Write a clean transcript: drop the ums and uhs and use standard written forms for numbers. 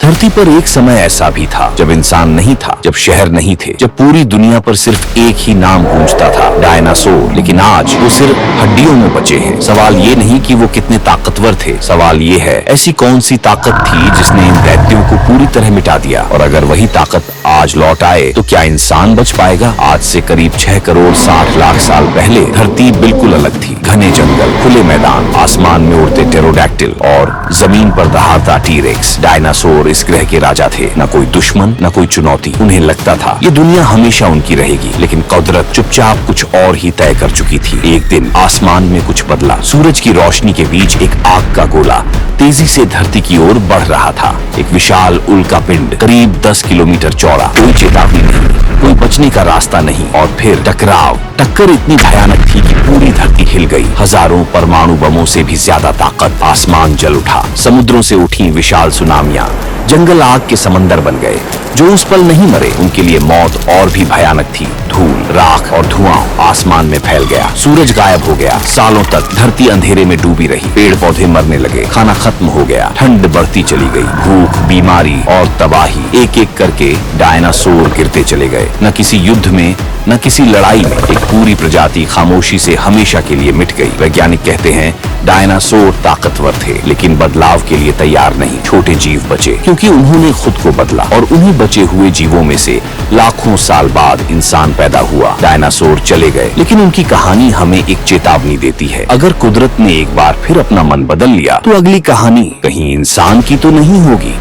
धरती पर एक समय ऐसा भी था जब इंसान नहीं था, जब शहर नहीं थे, जब पूरी दुनिया पर सिर्फ एक ही नाम गूंजता था, डायनासोर। लेकिन आज वो सिर्फ हड्डियों में बचे हैं। सवाल ये नहीं कि वो कितने ताकतवर थे, सवाल ये है ऐसी कौन सी ताकत थी जिसने इन दैत्यों को पूरी तरह मिटा दिया। और अगर वही ताकत आज लौट आए तो क्या इंसान बच पाएगा? आज से करीब 6 करोड़ 60 लाख साल पहले धरती बिल्कुल अलग थी। घने जंगल, खुले मैदान, आसमान में उड़ते टेरोडैक्टिल और जमीन पर दहाड़ता टी-रेक्स। डायनासोर इस ग्रह के राजा थे। न कोई दुश्मन, न कोई चुनौती। उन्हें लगता था ये दुनिया हमेशा उनकी रहेगी, लेकिन कुदरत चुपचाप कुछ और ही तय कर चुकी थी। एक दिन आसमान में कुछ बदला। सूरज की रोशनी के बीच एक आग का गोला तेजी से धरती की ओर बढ़ रहा था। एक विशाल उल्का पिंड करीब 10 किलोमीटर चौड़ा। कोई चेतावनी नहीं, कोई बचने का रास्ता नहीं। और फिर टक्कर इतनी भयानक थी कि पूरी धरती हिल गई। हजारों परमाणु बमों से भी ज्यादा ताकत। आसमान जल उठा, समुद्रों से उठी विशाल सुनामियां, जंगल आग के समंदर बन गए। जो उस पल नहीं मरे उनके लिए मौत और भी भयानक थी। धूल, राख और धुआं आसमान में फैल गया। सूरज गायब हो गया। सालों तक धरती अंधेरे में डूबी रही। पेड़ पौधे मरने लगे, खाना खत्म हो गया, ठंड बढ़ती चली गई। भूख, बीमारी और तबाही। एक एक करके डायनासोर गिरते चले गए। न किसी युद्ध में, न किसी लड़ाई में। एक पूरी प्रजाति खामोशी से हमेशा के लिए मिट गई। वैज्ञानिक कहते हैं डायनासोर ताकतवर थे, लेकिन बदलाव के लिए तैयार नहीं। छोटे जीव बचे क्योंकि उन्होंने खुद को बदला, और उन्हीं बचे हुए जीवों में से लाखों साल बाद इंसान पैदा हुआ। डायनासोर चले गए, लेकिन उनकी कहानी हमें एक चेतावनी देती है। अगर कुदरत ने एक बार फिर अपना मन बदल लिया तो अगली कहानी कहीं इंसान की तो नहीं होगी।